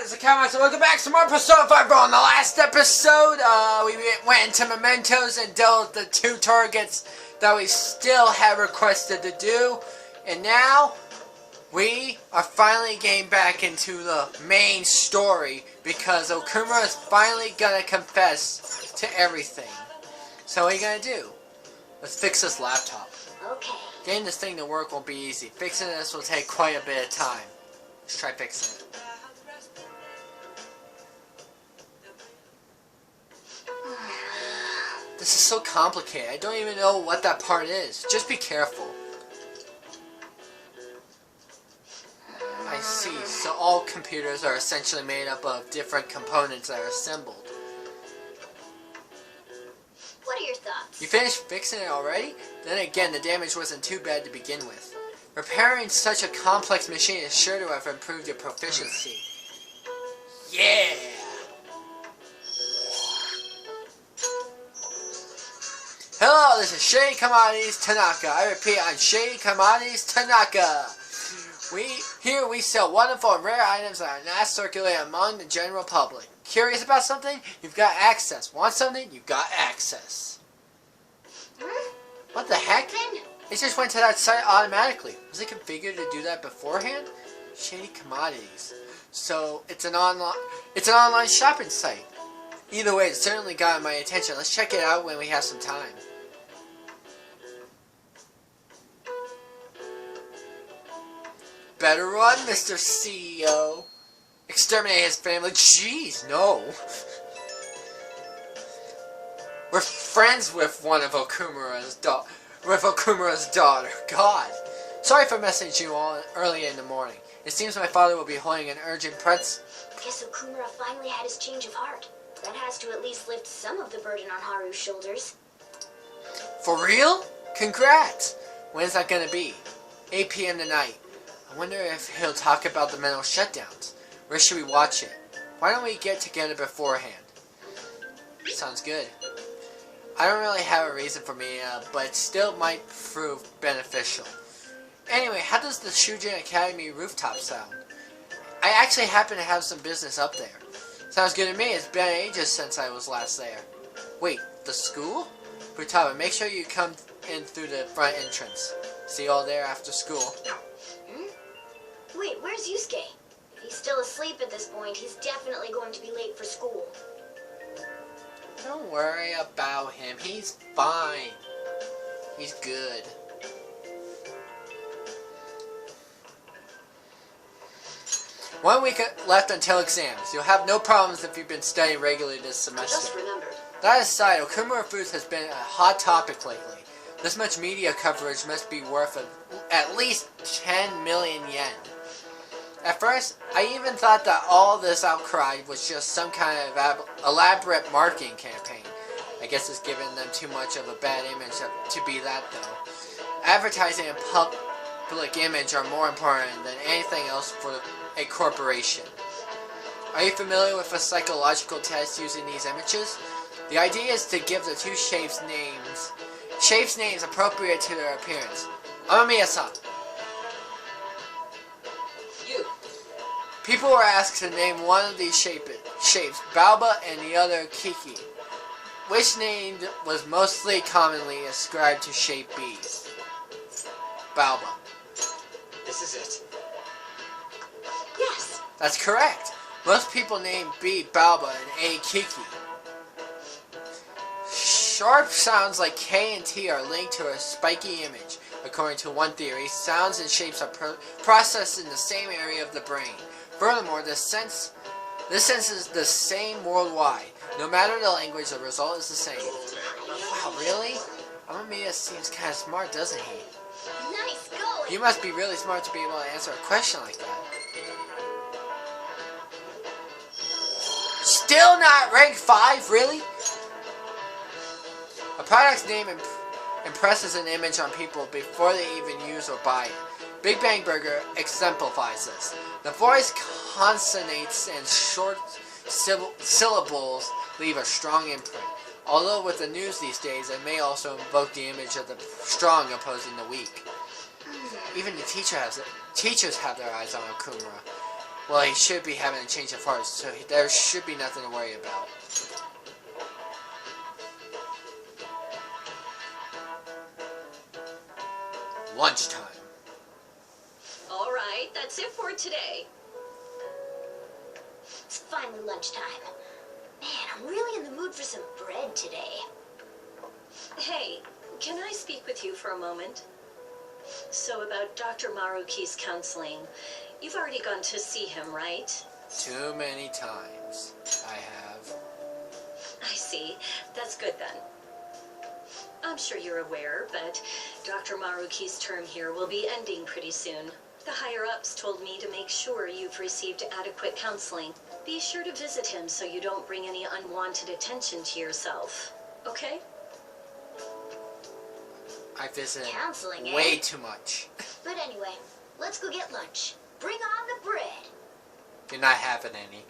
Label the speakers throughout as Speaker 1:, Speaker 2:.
Speaker 1: guys, so welcome back to more episode 5. On the last episode, we went into Mementos and dealt with the 2 targets that we still have requested to do. And now, we are finally getting back into the main story because Okumura is finally gonna confess to everything. So what are you gonna do? Let's fix this laptop.
Speaker 2: Okay.
Speaker 1: Getting this thing to work won't be easy. Fixing this will take quite a bit of time. Let's try fixing it. This is so complicated. I don't even know what that part is. Just be careful. I see. So all computers are essentially made up of different components that are assembled.
Speaker 2: What are your thoughts?
Speaker 1: You finished fixing it already? Then again, the damage wasn't too bad to begin with. Repairing such a complex machine is sure to have improved your proficiency. Yeah! Hello, this is Shady Commodities Tanaka. I repeat, I'm Shady Commodities Tanaka. Here we sell wonderful and rare items that are not circulated among the general public. Curious about something? You've got access. Want something? You've got access. What the heck? It just went to that site automatically. Was it configured to do that beforehand? Shady Commodities. So it's an online shopping site. Either way, it certainly got my attention. Let's check it out when we have some time. Better run, Mr. CEO. Exterminate his family. Jeez, no. We're friends with one of Okumura's daughter. God. Sorry for messaging you all early in the morning. It seems my father will be holding an urgent press.
Speaker 2: Guess Okumura finally had his change of heart. That has to at least lift some of the burden on Haru's shoulders.
Speaker 1: For real? Congrats! When is that gonna be? 8 p.m. tonight. I wonder if he'll talk about the mental shutdowns. Where should we watch it? Why don't we get together beforehand? Sounds good. I don't really have a reason for me, but it still might prove beneficial. Anyway, how does the Shujin Academy rooftop sound? I actually happen to have some business up there. Sounds good to me. It's been ages since I was last there. Wait, the school? Futaba, make sure you come in through the front entrance. See you all there after school.
Speaker 2: Wait, where's Yusuke? If he's still asleep at this point, he's definitely going to be late for school.
Speaker 1: Don't worry about him. He's fine. He's good. One week left until exams. You'll have no problems if you've been studying regularly this semester.
Speaker 2: I just remembered.
Speaker 1: That aside, Okumura Foods has been a hot topic lately. This much media coverage must be worth at least 10 million yen. At first, I even thought that all this outcry was just some kind of elaborate marketing campaign. I guess it's giving them too much of a bad image to be that, though. Advertising and public image are more important than anything else for a corporation. Are you familiar with a psychological test using these images? The idea is to give the 2 shapes names appropriate to their appearance. Amamiya-san.
Speaker 2: You.
Speaker 1: People were asked to name one of these shapes, Balba, and the other Kiki. Which name was mostly commonly ascribed to shape B? Balba.
Speaker 2: This is it. Yes.
Speaker 1: That's correct. Most people name B Balba and A Kiki. Sharp sounds like K and T are linked to a spiky image. According to one theory, sounds and shapes are processed in the same area of the brain. Furthermore, this sense is the same worldwide. No matter the language, the result is the same. Wow, really? Amamiya seems kind of smart, doesn't he?
Speaker 2: Nice going.
Speaker 1: You must be really smart to be able to answer a question like that. Still not rank 5, really? A product's name impresses an image on people before they even use or buy it. Big Bang Burger exemplifies this. The voice, consonants, and short syllables leave a strong imprint. Although with the news these days, it may also invoke the image of the strong opposing the weak. Even the teachers have their eyes on Okumura. Well, he should be having a change of heart, so there should be nothing to worry about. Lunchtime.
Speaker 3: Alright, that's it for today.
Speaker 2: It's finally lunchtime. Man, I'm really in the mood for some bread today.
Speaker 3: Hey, can I speak with you for a moment? So about Dr. Maruki's counseling, you've already gone to see him, right?
Speaker 1: Too many times. I have.
Speaker 3: I see. That's good then. I'm sure you're aware, but Dr. Maruki's term here will be ending pretty soon. The higher-ups told me to make sure you've received adequate counseling. Be sure to visit him so you don't bring any unwanted attention to yourself. Okay?
Speaker 1: I visit
Speaker 2: Counseling, eh?
Speaker 1: way too much.
Speaker 2: But anyway, let's go get lunch. Bring on the bread.
Speaker 1: You're not having any.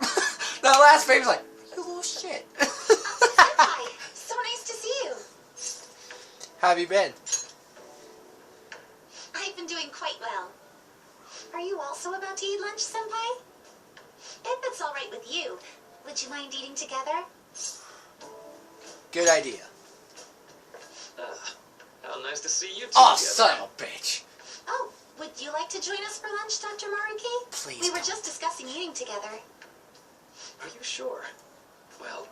Speaker 1: The last frame's like, you little shit.
Speaker 2: Hi, so nice to see you.
Speaker 1: How have you been?
Speaker 2: I've been doing quite well. Are you also about to eat lunch, Senpai? If it's all right with you, would you mind eating together?
Speaker 1: Good idea.
Speaker 4: How nice to see you two
Speaker 1: Oh,
Speaker 4: together.
Speaker 1: son of a bitch.
Speaker 2: Oh, would you like to join us for lunch, Dr. Maruki?
Speaker 1: Please
Speaker 2: We were
Speaker 1: don't.
Speaker 2: just discussing eating together.
Speaker 4: Are you sure? Well,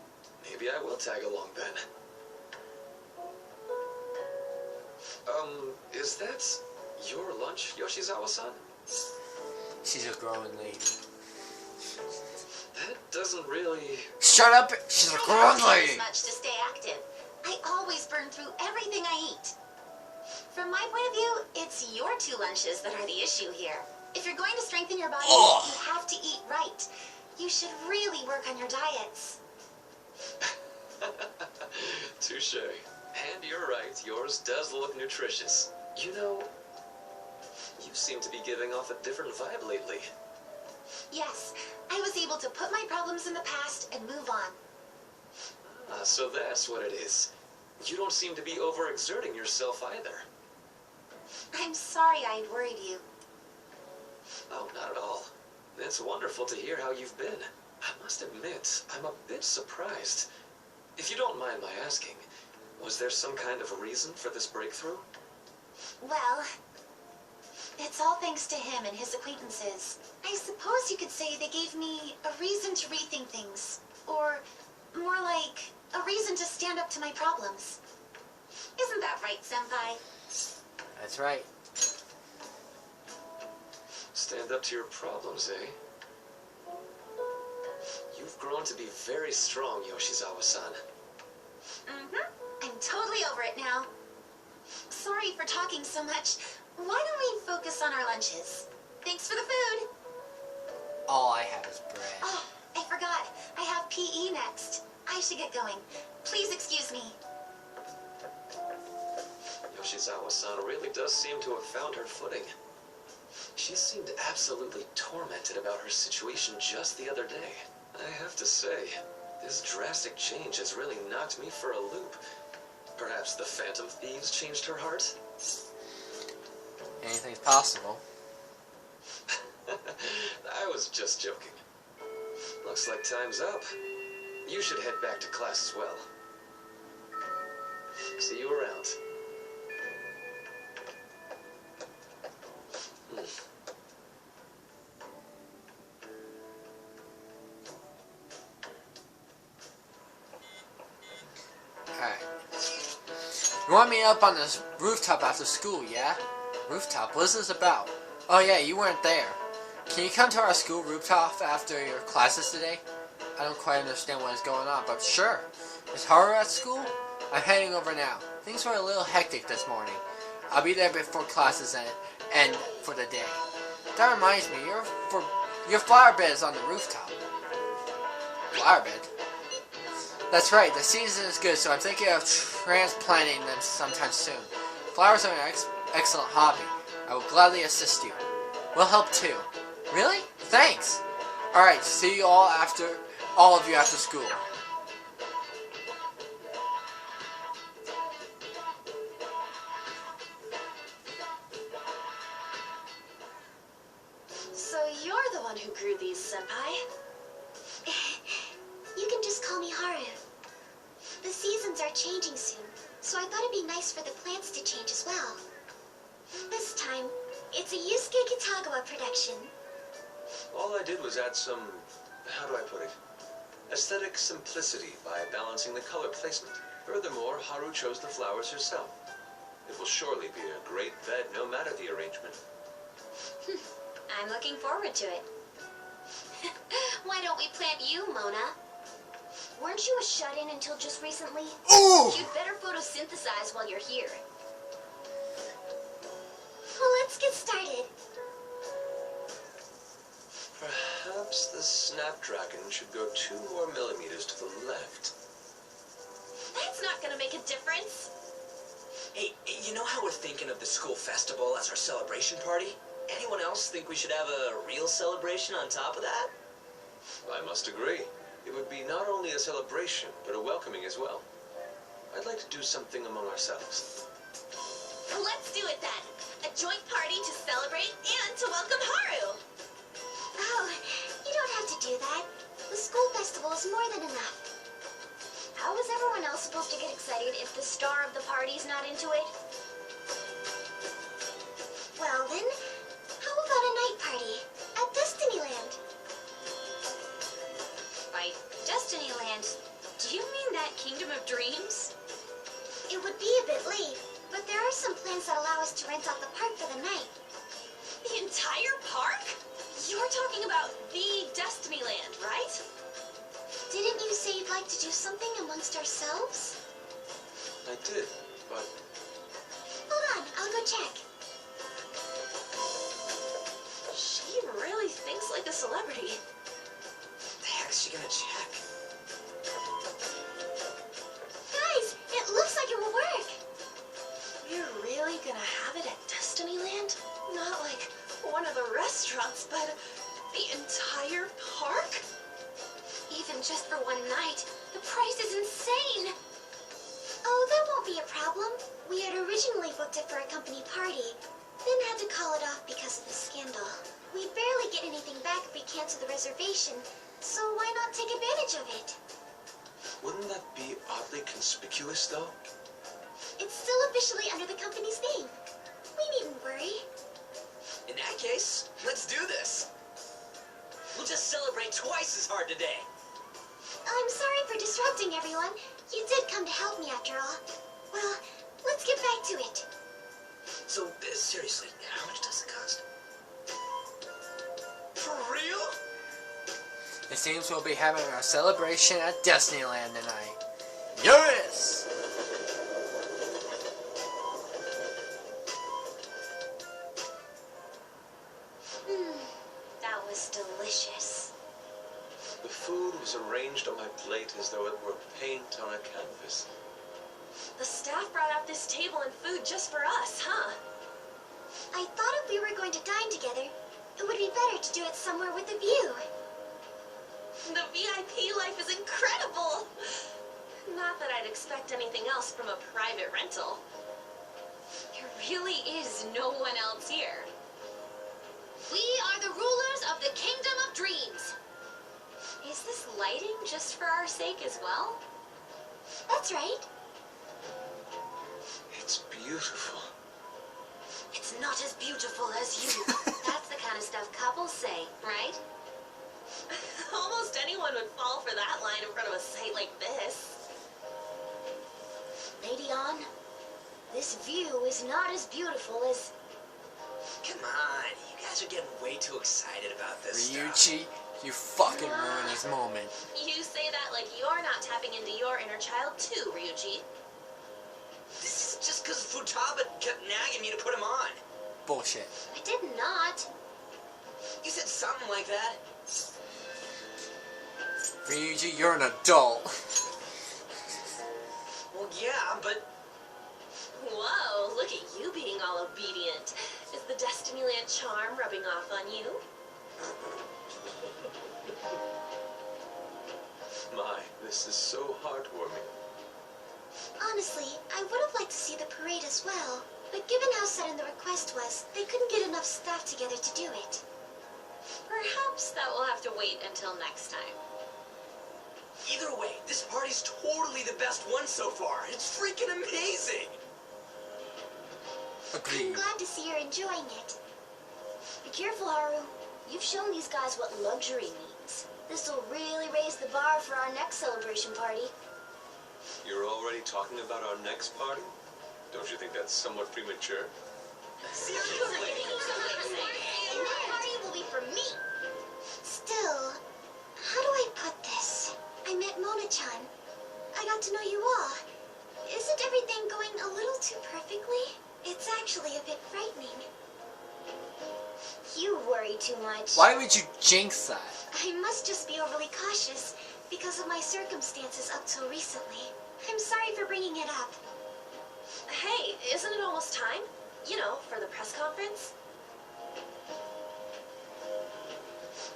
Speaker 4: maybe I will tag along then. Is that your lunch, Yoshizawa-san?
Speaker 1: She's a growing lady.
Speaker 4: That doesn't really...
Speaker 1: Shut up! She's a
Speaker 2: I
Speaker 1: growing
Speaker 2: don't eat
Speaker 1: lady!
Speaker 2: as much to stay active. I always burn through everything I eat. From my point of view, it's your two lunches that are the issue here. If you're going to strengthen your body,
Speaker 1: Ugh.
Speaker 2: you have to eat right. You should really work on your diets.
Speaker 4: Touche. And you're right, yours does look nutritious. You know, you seem to be giving off a different vibe lately.
Speaker 2: Yes, I was able to put my problems in the past and move on.
Speaker 4: Ah, so that's what it is. You don't seem to be overexerting yourself either.
Speaker 2: I'm sorry I worried you.
Speaker 4: Oh, not at all. It's wonderful to hear how you've been. I must admit, I'm a bit surprised. If you don't mind my asking, was there some kind of reason for this breakthrough?
Speaker 2: Well, it's all thanks to him and his acquaintances. I suppose you could say they gave me a reason to rethink things. Or, more like, a reason to stand up to my problems. Isn't that right, Senpai?
Speaker 1: That's right.
Speaker 4: Stand up to your problems, eh? You've grown to be very strong, Yoshizawa-san.
Speaker 2: Mm-hmm. I'm totally over it now. Sorry for talking so much. Why don't we focus on our lunches? Thanks for the food.
Speaker 1: All I have is bread.
Speaker 2: Oh, I forgot. I have PE next. I should get going. Please excuse me.
Speaker 4: Yoshizawa-san really does seem to have found her footing. She seemed absolutely tormented about her situation just the other day. I have to say, this drastic change has really knocked me for a loop. Perhaps the Phantom Thieves changed her heart?
Speaker 1: Anything's possible.
Speaker 4: I was just joking. Looks like time's up. You should head back to class as well. See you around.
Speaker 1: Alright. You want me up on this rooftop after school, yeah? Rooftop? What is this about? Oh yeah, you weren't there. Can you come to our school rooftop after your classes today? I don't quite understand what is going on, but sure. Is Haru at school? I'm heading over now. Things were a little hectic this morning. I'll be there before classes end for the day. That reminds me, your flower bed is on the rooftop. Flower bed? That's right, the season is good, so I'm thinking of transplanting them sometime soon. Flowers are an excellent hobby. I will gladly assist you. We'll help too. Really? Thanks! Alright, see you all of you after school.
Speaker 2: So you're the
Speaker 3: who grew these, Senpai.
Speaker 2: You can just call me Haru. The seasons are changing soon, so I thought it'd be nice for the plants to change as well. This time, it's a Yusuke Kitagawa production.
Speaker 4: All I did was add some, how do I put it, aesthetic simplicity by balancing the color placement. Furthermore, Haru chose the flowers herself. It will surely be a great bed no matter the arrangement.
Speaker 2: I'm looking forward to it. Why don't we plant you, Mona? Weren't you a shut-in until just recently?
Speaker 1: Ooh!
Speaker 2: You'd better photosynthesize while you're here. Well, let's get started.
Speaker 4: Perhaps the Snapdragon should go 2 more millimeters to the left.
Speaker 2: That's not gonna make a difference.
Speaker 5: Hey, you know how we're thinking of the school festival as our celebration party? Anyone else think we should have a real celebration on top of that?
Speaker 4: I must agree. It would be not only a celebration, but a welcoming as well. I'd like to do something among ourselves.
Speaker 2: Let's do it then. A joint party to celebrate and to welcome Haru. Oh, you don't have to do that. The school festival is more than enough. How is everyone else supposed to get excited if the star of the party's not into it? Well then, how about a night party at Destinyland?
Speaker 3: By Destinyland, do you mean that Kingdom of Dreams?
Speaker 2: It would be a bit late, but there are some plans that allow us to rent out the park for the night.
Speaker 3: The entire park? You're talking about the Destinyland, right?
Speaker 2: Didn't you say you'd like to do something amongst ourselves?
Speaker 4: I did, but
Speaker 2: Hold on, I'll go check.
Speaker 3: She really thinks like a celebrity.
Speaker 5: The heck's she gonna check?
Speaker 2: Guys, it looks like it will work.
Speaker 3: You're really gonna have it at Destinyland? Not like one of the restaurants, but the entire park?
Speaker 2: Even just for one night, the price is insane. Oh, that won't be a problem. We had originally booked it for a company party, then had to call it off because of the scandal. We barely get anything back if we cancel the reservation, so why not take advantage of it?
Speaker 4: wouldn't that be oddly conspicuous, though?
Speaker 2: It's still officially under the company's name. We needn't worry.
Speaker 5: In that case, let's do this. We'll just celebrate twice as hard today.
Speaker 2: I'm sorry for disrupting everyone. You did come to help me after all. Well, let's get back to it.
Speaker 5: So, seriously, how much does it cost? For real?
Speaker 1: It seems we'll be having our celebration at Destinyland tonight. Yes!
Speaker 2: That was delicious.
Speaker 4: The food was arranged on my plate as though it were paint on a canvas.
Speaker 3: The staff brought out this table and food just for us, huh?
Speaker 2: I thought if we were going to dine together, it would be better to do it somewhere with a view.
Speaker 3: The VIP life is incredible! Not that I'd expect anything else from a private rental. There really is no one else here.
Speaker 2: We are the rulers of the Kingdom of Dreams.
Speaker 3: Is this lighting just for our sake as well?
Speaker 2: That's right.
Speaker 4: It's beautiful.
Speaker 3: It's not as beautiful as you. That's the kind of stuff couples say, right? Almost anyone would fall for that line in front of a site like this.
Speaker 2: Lady On, this view is not as beautiful as...
Speaker 5: Come on, you guys are getting way too excited about this stuff.
Speaker 1: Ryuichi, you fucking ruined this moment.
Speaker 3: You say that like you're not tapping into your inner child too, Ryuji.
Speaker 5: This is just because Futaba kept nagging me to put him on.
Speaker 1: Bullshit.
Speaker 2: I did not.
Speaker 5: You said something like that.
Speaker 1: Ryuji, you're an adult.
Speaker 5: Well, yeah, but...
Speaker 3: Whoa, look at you being all obedient. Is the Destinyland charm rubbing off on you?
Speaker 4: My, this is so heartwarming.
Speaker 2: Honestly, I would have liked to see the parade as well. But given how sudden the request was, they couldn't get enough staff together to do it.
Speaker 3: Perhaps perhaps that will have to wait until next time.
Speaker 5: Either way, this party's totally the best one so far. It's freaking amazing!
Speaker 2: I'm
Speaker 1: Agreed.
Speaker 2: glad to see you're enjoying it. Be careful, Haru. You've shown these guys what luxury means. This will really raise the bar for our next celebration party.
Speaker 4: You're already talking about our next party? Don't you think that's somewhat premature?
Speaker 5: Seriously?
Speaker 2: And that party will be for me. Still, how do I put this? I met Mona-chan. I got to know you all. Isn't everything going a little too perfectly? It's actually a bit frightening. You worry too much.
Speaker 1: Why would you jinx that?
Speaker 2: I must just be overly cautious because of my circumstances up till recently. I'm sorry for bringing it up.
Speaker 6: Hey, isn't it almost time? You know, for the press conference?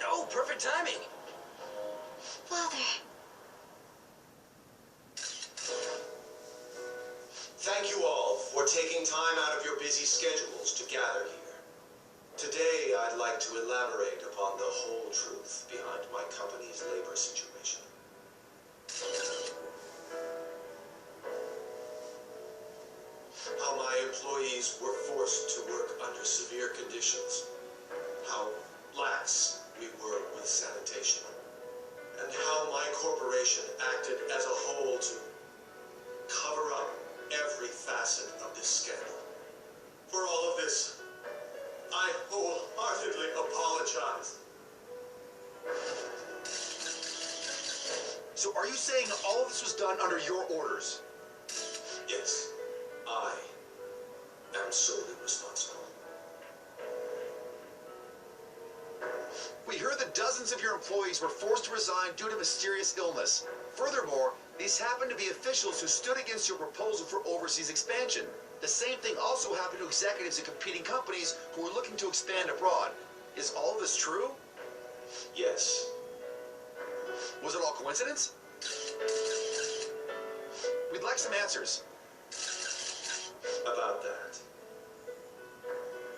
Speaker 5: No, perfect timing.
Speaker 2: Father.
Speaker 7: Thank you all for taking time out of your busy schedules to gather here. Today, I'd like to elaborate upon the whole truth behind my company's labor situation. How my employees were forced to work under severe conditions. How lax we were with sanitation. And how my corporation acted as a whole to cover up every facet of this scandal. For all of this, I wholeheartedly apologize.
Speaker 8: So are you saying all of this was done under your orders?
Speaker 7: Yes, I am solely responsible.
Speaker 8: We heard that dozens of your employees were forced to resign due to mysterious illness. Furthermore, these happen to be officials who stood against your proposal for overseas expansion. The same thing also happened to executives in competing companies who were looking to expand abroad. Is all of this true?
Speaker 7: Yes,
Speaker 8: Was it all coincidence? We'd like some answers.
Speaker 7: about that.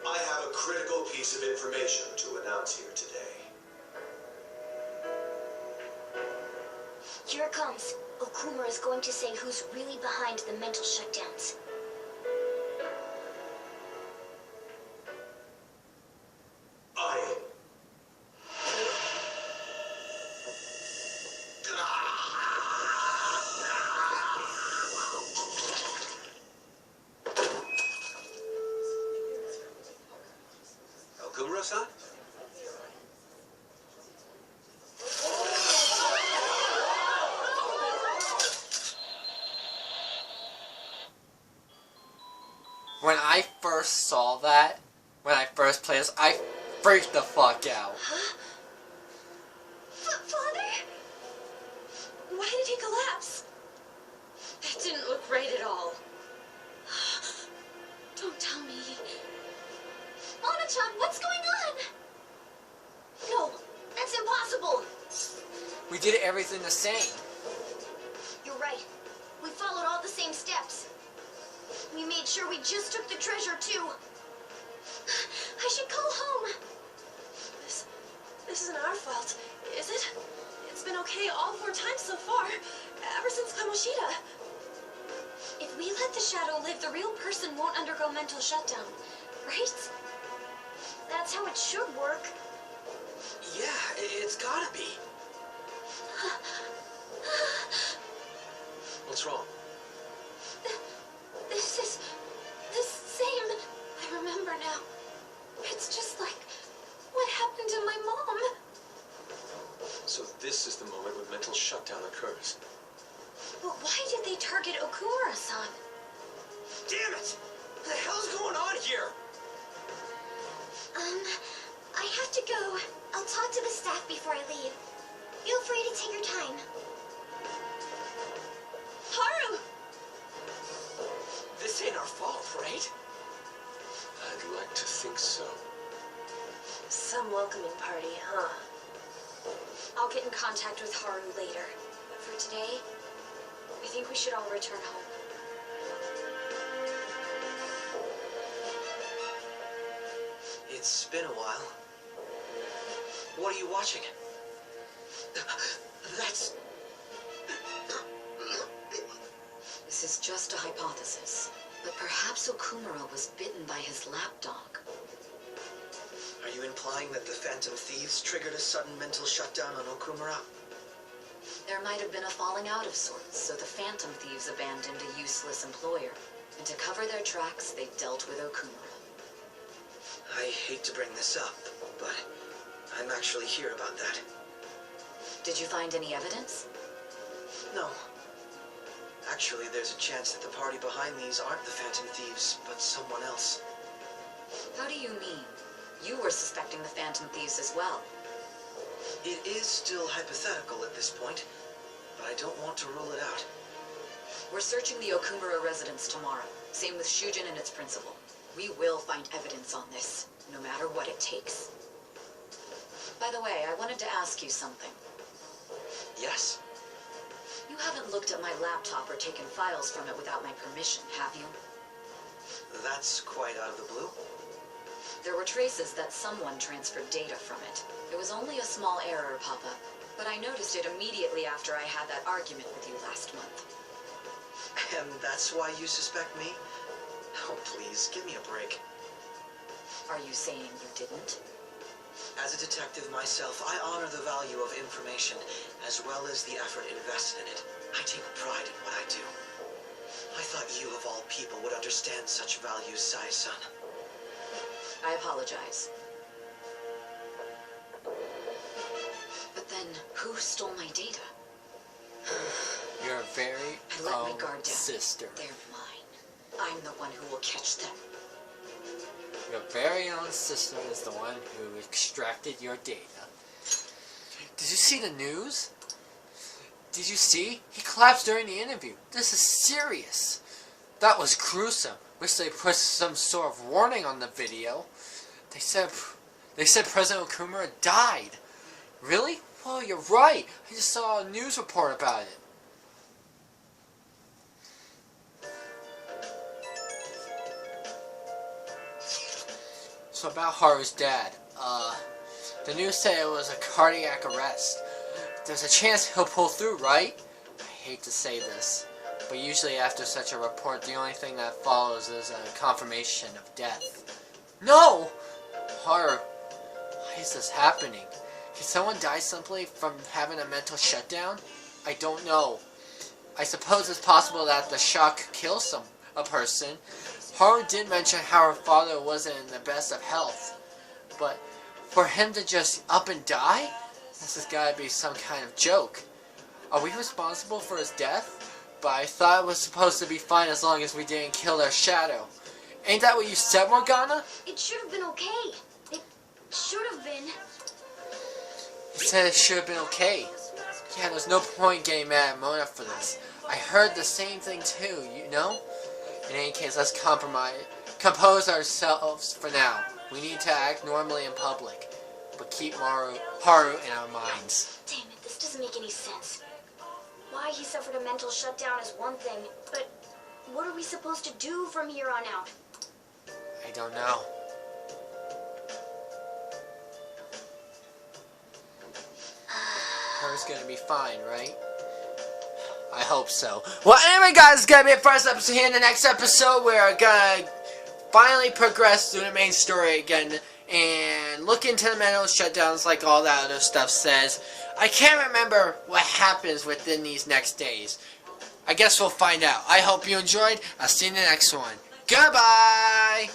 Speaker 7: I have a critical piece of information to announce here today.
Speaker 2: Here it comes. Okumura is going to say who's really behind the mental shutdowns.
Speaker 7: I...
Speaker 4: Okumura-san?
Speaker 1: When I first saw that, when I first played this, I freaked the fuck out.
Speaker 2: Father?
Speaker 6: Why did he collapse?
Speaker 3: That didn't look right at all.
Speaker 6: Don't tell me.
Speaker 2: Mona-chan, what's going on? No, that's impossible.
Speaker 1: We did everything the same.
Speaker 2: You're right. We followed all the same steps. We made sure we just took the treasure, too. I should call home.
Speaker 6: This isn't our fault, is it? It's been okay all 4 times so far, ever since Kamoshida. If we let the shadow live, the real person won't undergo mental shutdown, right?
Speaker 2: That's how it should work.
Speaker 5: Yeah, it's gotta be.
Speaker 4: What's wrong?
Speaker 6: This is the same. I remember now. It's just like what happened to my mom.
Speaker 4: So this is the moment when mental shutdown occurs.
Speaker 6: But why did they target Okumura-san?
Speaker 5: Damn it! What the hell's going on here?
Speaker 2: I have to go. I'll talk to the staff before I leave. Feel free to take your time.
Speaker 6: Haru!
Speaker 5: This ain't our fault, right?
Speaker 4: I'd like to think so.
Speaker 6: Some welcoming party, huh? I'll get in contact with Haru later. But for today, I think we should all return home.
Speaker 5: It's been a while. What are you watching? That's...
Speaker 9: This is just a hypothesis, but perhaps Okumura was bitten by his lapdog.
Speaker 5: Are you implying that the Phantom Thieves triggered a sudden mental shutdown on Okumura?
Speaker 9: There might have been a falling out of sorts, so the Phantom Thieves abandoned a useless employer. And to cover their tracks, they dealt with Okumura.
Speaker 5: I hate to bring this up, but I'm actually here about that.
Speaker 9: Did you find any evidence?
Speaker 5: No. Actually, there's a chance that the party behind these aren't the Phantom Thieves, but someone else.
Speaker 9: How do you mean? You were suspecting the Phantom Thieves as well.
Speaker 5: It is still hypothetical at this point, but I don't want to rule it out.
Speaker 9: We're searching the Okumura residence tomorrow. Same with Shujin and its principal. We will find evidence on this, no matter what it takes. By the way, I wanted to ask you something.
Speaker 5: Yes?
Speaker 9: You haven't looked at my laptop or taken files from it without my permission, have you?
Speaker 5: That's quite out of the blue.
Speaker 9: There were traces that someone transferred data from it. It was only a small error pop-up, but I noticed it immediately after I had that argument with you last month.
Speaker 5: And that's why you suspect me? Oh, please, give me a break.
Speaker 9: Are you saying you didn't?
Speaker 5: As a detective myself, I honor the value of information, as well as the effort invested in it. I take pride in what I do. I thought you, of all people, would understand such values, Sai-san.
Speaker 9: I apologize. But then, who stole my data?
Speaker 1: Your very
Speaker 9: I let my guard down.
Speaker 1: sister.
Speaker 9: They're mine. I'm the one who will catch them.
Speaker 1: Your very own sister is the one who extracted your data. Did you see the news? Did you see? He collapsed during the interview. This is serious. That was gruesome. Wish they put some sort of warning on the video. They said President Okumura died. Really? Well, you're right. I just saw a news report about it. So about Haru's dad. The news said it was a cardiac arrest. There's a chance he'll pull through, right? I hate to say this, but usually after such a report, the only thing that follows is a confirmation of death. No! Haru, why is this happening? Can someone die simply from having a mental shutdown? I don't know. I suppose it's possible that the shock kills a person. Haru did mention how her father wasn't in the best of health, but for him to just up and die? This has got to be some kind of joke. Are we responsible for his death? But I thought it was supposed to be fine as long as we didn't kill their shadow. Ain't that what you said, Morgana?
Speaker 6: It should have been okay. It should have been.
Speaker 1: You said it should have been okay. Yeah, there's no point getting mad at Mona for this. I heard the same thing too, you know? In any case, let's compose ourselves for now. We need to act normally in public, but keep Haru in our minds.
Speaker 6: Damn it, this doesn't make any sense. Why he suffered a mental shutdown is one thing, but what are we supposed to do from here on out?
Speaker 1: I don't know. Haru's gonna be fine, right? I hope so. Well, anyway, guys, it's gonna be a first episode here. In the next episode, we're gonna finally progress through the main story again and look into the mental shutdowns like all that other stuff says. I can't remember what happens within these next days. I guess we'll find out. I hope you enjoyed. I'll see you in the next one. Goodbye!